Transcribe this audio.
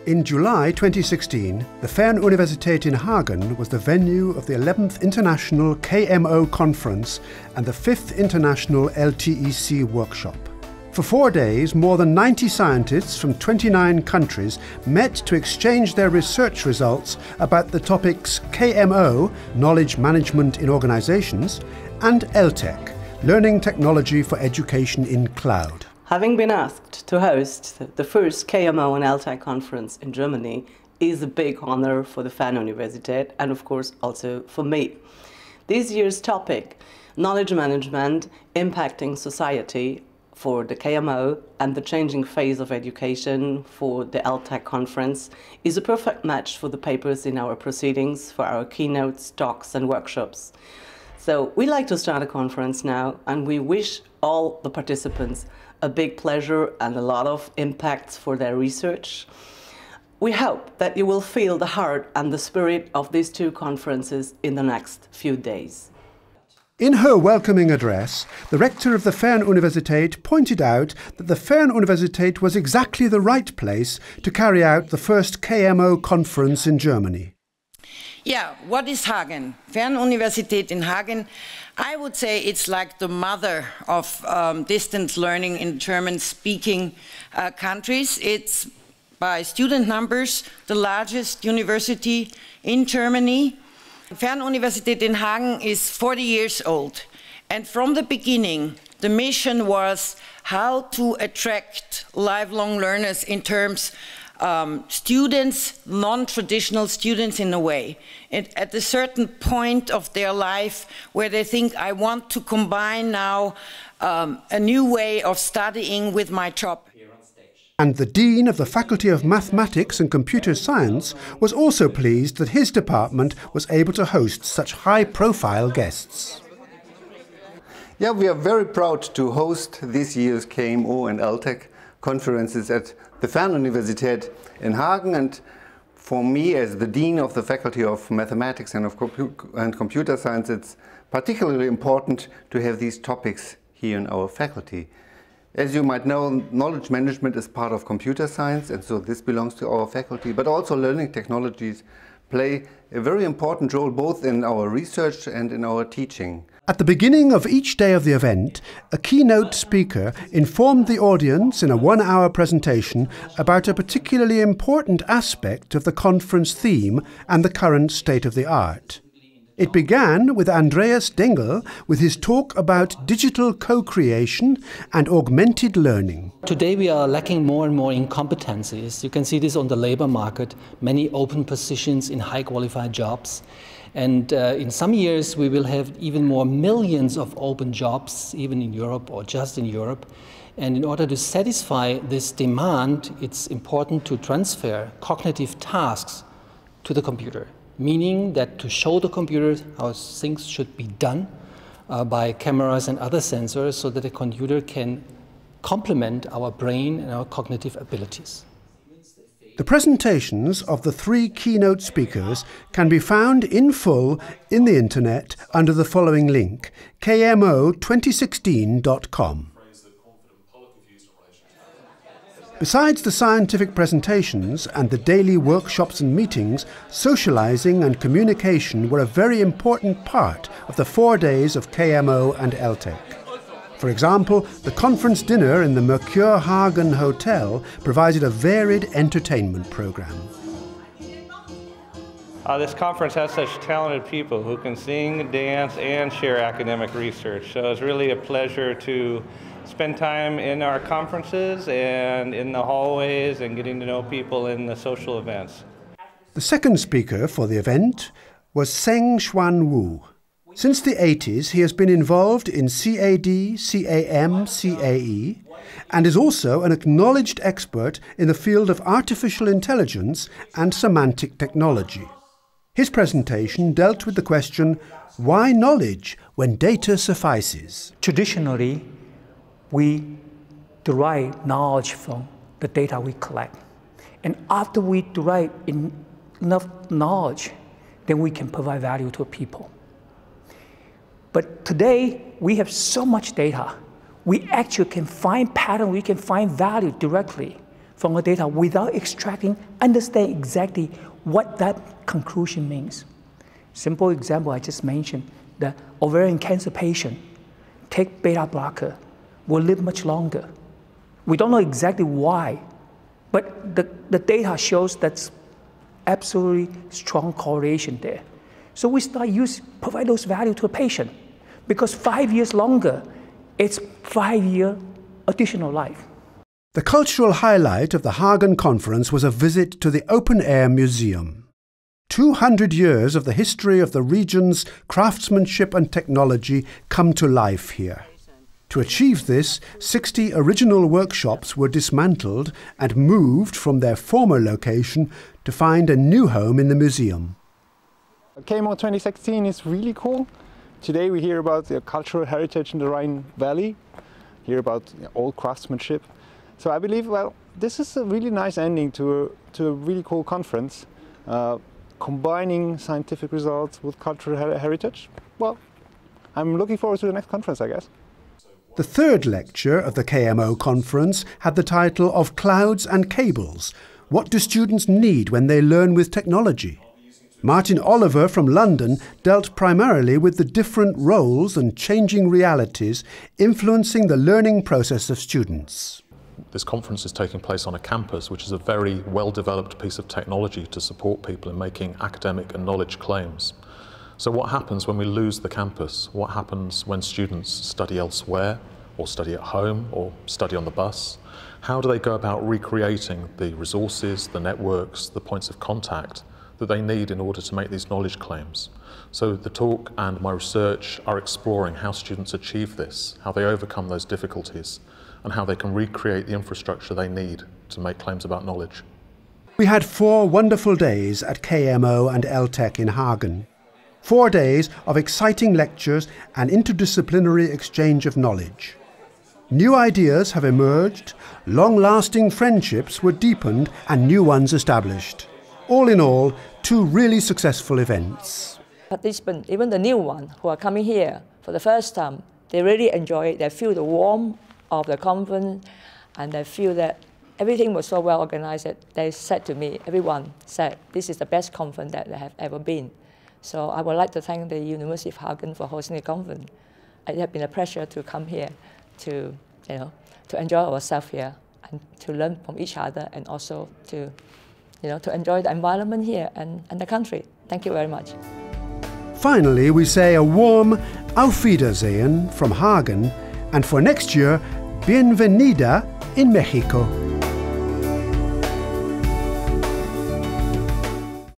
In July 2016, the Fernuniversität in Hagen was the venue of the 11th International KMO Conference and the 5th International LTEC workshop. For 4 days, more than 90 scientists from 29 countries met to exchange their research results about the topics KMO, Knowledge Management in Organizations, and LTEC, Learning Technology for Education in Cloud. Having been asked to host the first KMO and LTEC conference in Germany is a big honor for the Fernuniversität and of course also for me. This year's topic, Knowledge Management Impacting Society, for the KMO and the changing phase of education for the LTEC conference is a perfect match for the papers in our proceedings, for our keynotes, talks and workshops. So we like to start a conference now and we wish all the participants a big pleasure and a lot of impacts for their research. We hope that you will feel the heart and the spirit of these two conferences in the next few days. In her welcoming address, the rector of the Fernuniversität pointed out that the Fernuniversität was exactly the right place to carry out the first KMO conference in Germany. Yeah, what is Hagen? Fernuniversität in Hagen, I would say it's like the mother of distance learning in German-speaking countries. It's by student numbers the largest university in Germany. Fernuniversität in Hagen is 40 years old, and from the beginning the mission was how to attract lifelong learners in terms students, non-traditional students in a way, and at a certain point of their life where they think, I want to combine now a new way of studying with my job. And the Dean of the Faculty of Mathematics and Computer Science was also pleased that his department was able to host such high-profile guests. Yeah, we are very proud to host this year's KMO and LTEC conferences at the Fernuniversität in Hagen, and for me as the Dean of the Faculty of Mathematics and Computer Science, it's particularly important to have these topics here in our faculty. As you might know, knowledge management is part of computer science, and so this belongs to our faculty, but also learning technologies play a very important role both in our research and in our teaching. At the beginning of each day of the event, a keynote speaker informed the audience in a 1-hour presentation about a particularly important aspect of the conference theme and the current state of the art. It began with Andreas Dengel with his talk about digital co-creation and augmented learning. Today we are lacking more and more in competencies. You can see this on the labor market, many open positions in high qualified jobs. And in some years we will have even more millions of open jobs, even in Europe or just in Europe. And in order to satisfy this demand, it's important to transfer cognitive tasks to the computer. Meaning that to show the computer how things should be done by cameras and other sensors so that the computer can complement our brain and our cognitive abilities. The presentations of the 3 keynote speakers can be found in full in the internet under the following link, kmo2016.com. Besides the scientific presentations and the daily workshops and meetings, socializing and communication were a very important part of the 4 days of KMO and LTEC. For example, the conference dinner in the Mercure Hagen Hotel provided a varied entertainment program. This conference has such talented people who can sing, dance, and share academic research. So it's really a pleasure to spend time in our conferences and in the hallways and getting to know people in the social events. The second speaker for the event was Seng Xuan Wu. Since the 80s, he has been involved in CAD, CAM, CAE, and is also an acknowledged expert in the field of artificial intelligence and semantic technology. His presentation dealt with the question, why knowledge when data suffices? Traditionally, we derive knowledge from the data we collect. And after we derive enough knowledge, then we can provide value to people. But today, we have so much data. We actually can find patterns, we can find value directly from the data without extracting, understand exactly what that conclusion means. Simple example I just mentioned, the ovarian cancer patient take beta blocker will live much longer. We don't know exactly why, but the data shows that's absolutely strong correlation there. So we start provide those value to a patient, because 5 years longer, it's 5 year additional life. The cultural highlight of the Hagen Conference was a visit to the open-air museum. 200 years of the history of the region's craftsmanship and technology come to life here. To achieve this, 60 original workshops were dismantled and moved from their former location to find a new home in the museum. KMO 2016 is really cool. Today we hear about the cultural heritage in the Rhine Valley, hear about old craftsmanship. So I believe, well, this is a really nice ending to a really cool conference, combining scientific results with cultural heritage. Well, I'm looking forward to the next conference, I guess. The third lecture of the KMO conference had the title of Clouds and Cables. What do students need when they learn with technology? Martin Oliver from London dealt primarily with the different roles and changing realities influencing the learning process of students. This conference is taking place on a campus, which is a very well-developed piece of technology to support people in making academic and knowledge claims. So what happens when we lose the campus? What happens when students study elsewhere, or study at home, or study on the bus? How do they go about recreating the resources, the networks, the points of contact that they need in order to make these knowledge claims? So the talk and my research are exploring how students achieve this, how they overcome those difficulties, and how they can recreate the infrastructure they need to make claims about knowledge. We had 4 wonderful days at KMO and LTEC in Hagen. 4 days of exciting lectures and interdisciplinary exchange of knowledge. New ideas have emerged, long-lasting friendships were deepened and new ones established. All in all, 2 really successful events. Participants, even the new ones who are coming here for the first time, they really enjoy it. They feel the warmth of the conference, and they feel that everything was so well organized that they said to me, everyone said, this is the best conference that they have ever been. So I would like to thank the University of Hagen for hosting the conference. It has been a pleasure to come here to enjoy ourselves here and to learn from each other, and also to enjoy the environment here and the country. Thank you very much. Finally, we say a warm Auf Wiedersehen from Hagen, and for next year, Bienvenida in Mexico.